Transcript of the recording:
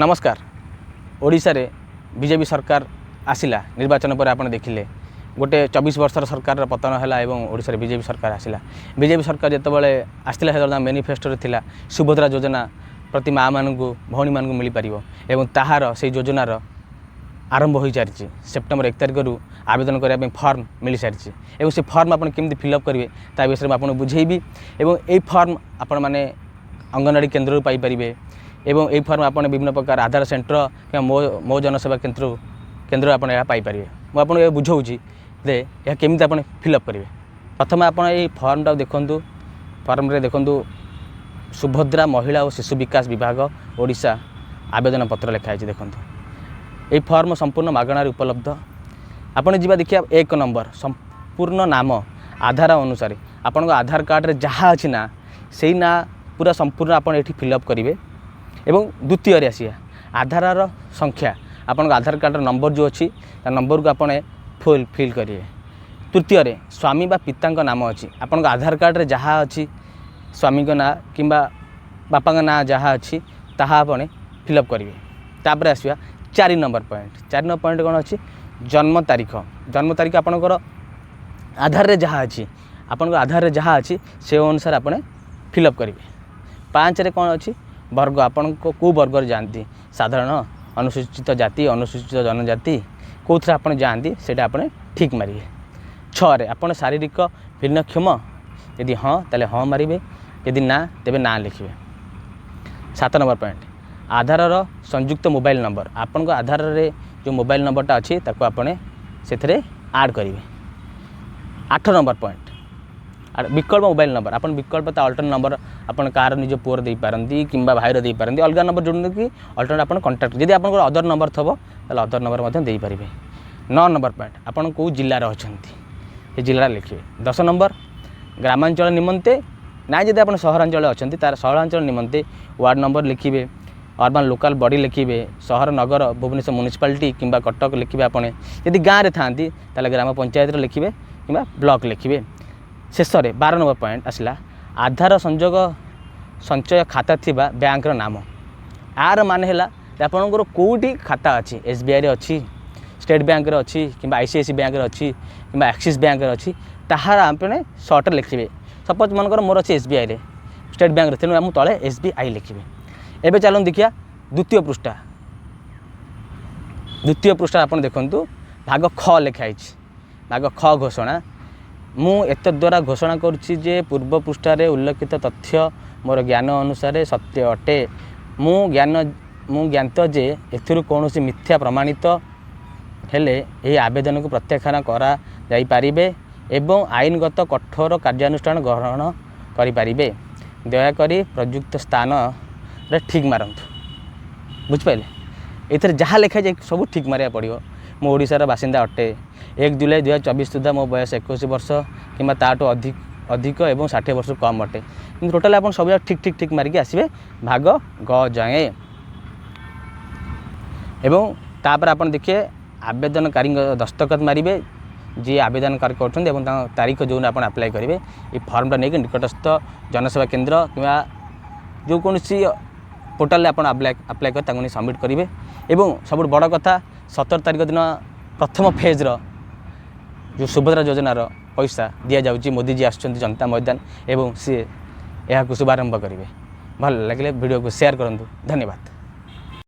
नमस्कार। ओडिशा रे बीजेपी सरकार आसिला निर्वाचन पर आपन देखिले गोटे 24 वर्षर सरकार पतन है और ओडिशा रे बीजेपी सरकार आसिला। बीजेपी सरकार जितेबाला आसला से मैनिफेस्टो थिला सुभद्रा योजना प्रति माँ मान भौणी मान मिल पार और ताहार से योजनार आरंभ हो सारी सेप्टेम्बर 1 तारिख रु आवेदन करने फर्म मिल सारी और से फर्म आप केमती फिलअप करेंगे ता विषय में आपको बुझेबी और यही फर्म आपण मैंने अंगनवाड़ी केन्द्र पाइपर एवं यही फर्म आप विभिन्न प्रकार आधार सेंटर कि मो जनसेवा केन्द्र आप पाइपर मुझे बुझाऊँगी जे यह केमी आप फिलअप करेंगे। प्रथम आप फर्मटा देखूँ फर्म रे देखूँ सुभद्रा महिला और शिशु विकास विभाग ओडिशा आवेदन पत्र लिखाई देखूँ ये फर्म संपूर्ण मागणार उपलब्ध। आपड़ जी देखिए 1 नंबर संपूर्ण नाम आधार अनुसार आपण आधार कार्ड रे जहाँ अच्छी ना से ना पूरा संपूर्ण आप फिलअप करेंगे। एवं द्वितीय आसिया आधार संख्या आपन आधार कार्ड नंबर जो अच्छी नंबर को आपने फुल फिल करेंगे। तृतीय स्वामी बा पिता नाम अच्छी आपन आधार कार्ड रे जहाँ अच्छी स्वामी का ना कि बापा ना जहाँ अच्छी ताहा आपने फिलअप करेंगे। तापर आसवा 4 नंबर पॉइंट 4 नंबर पॉइंट कौन अच्छी जन्म तारीख आपणकर आधार रे जहाँ अच्छी आपन आधार रे जहाँ अच्छी से अनुसार आपने फिलअप करेंगे। 5 रे कौन अच्छी वर्ग आपण को वर्ग जाती साधारण अनुसूचित जाति अनुसूचित जनजाति कौन आप जाती से आपने ठीक मारे। 6 रे आपन शारीरिक भिन्नक्षम यदि हाँ ताले हाँ मारे यदि ना तेबे ना लिखे। 7 नंबर पॉइंट आधार संयुक्त मोबाइल नंबर आपन आधार रे जो मोबाइल नंबरटा अच्छी ताको आपने से आड करेंगे। 8 नंबर पॉइंट विकल्प मोबाइल नंबर आपन विकल्प अल्टरनेट नंबर आपन कार निज पुअर दे पारंती किंबा भाईर दे पारंती अलग नंबर जोड़ कि अल्टरनेट आपन कांटेक्ट जदि आपन अदर नंबर थबो ताले अदर नंबर मध्य दे पारिबे। 9 नंबर पॉइंट आपन को जिल्ला रे अछंती ए जिल्ला लिखिबे। 10 नंबर ग्रामांचल निमंते ना जदि आपन सहरांचल अछंती तार सहरांचल निमंते वार्ड नंबर लिखिबे अर्बन लोकल बॉडी लिखिबे सहर नगर भुवनेश्वर म्युनिसिपालिटी किंबा कटक लिखिबे। आपने यदि गाँव में थांती ताले ग्राम पंचायत लिखिबे किंबा ब्लॉक लिखिबे। शेष 12 नंबर पॉइंट आसला आधार संजोग संचय खाता थिबा बैंक नाम आर मान है आपंकर कौटी खाता अच्छी SBI रे अच्छी स्टेट बैंक रे अच्छी कि ICICI बैंक रे अच्छी कि एक्सिस बैंक रे अच्छी ताहार आपने सर्ट लिखे। सपोज मनकर मोर अच्छी SBI रे स्टेट बैंक रे तेणु मुझे तले SBI लिखे। एबे चलो देखिया द्वितीय पृष्ठा आप देखूँ भाग ख लिखाई भाग ख घोषणा मु एत द्वारा घोषणा करुच्ची जे पूर्व पृष्ठार उल्लेखित तथ्य मोर ज्ञान अनुसार सत्य अटे। मु ज्ञात जे एथिरु कौनसी मिथ्या प्रमाणित हेले यह आवेदन को प्रत्याख्यान करा जाई पारिबे एवं आईनगत कठोर कार्यानुष्ठान ग्रहण करिपारिबे। दयाकरी प्रयुक्त स्थान रे ठीक मारंतु। बुझिपाइले एथरे जहाँ लिखा जाए सब ठीक मारिया पड़ो। मो ओडिशार बासिंदा अटे। 1 जुलाई 2024 सुधा मो बयस 21 वर्ष कि ताठू अधिक एवं 60 वर्ष कम अटे कि टोटाल आप सब ठीक मारिक आसबे भाग ग जाए। एवं तापर आप देखिए आवेदनकारी दस्तखत मारे जी आवेदन कर तारीख जो आप अप्लाई करेंगे ये फर्मटा नहीं निकटस्थ जनसेवा केन्द्र कि जो कौन पोर्टाल आप अप्लाई कर सबमिट करेंगे। एवं सब बड़ कथा 17 तारीख दिन प्रथम फेज जो सुभद्रा योजनार पैसा दि जाऊँगी मोदी जी आसुँच जनता मैदान एवं सी यह शुभारंभ करेंगे। भल लगे वीडियो को शेयर करूँ। धन्यवाद।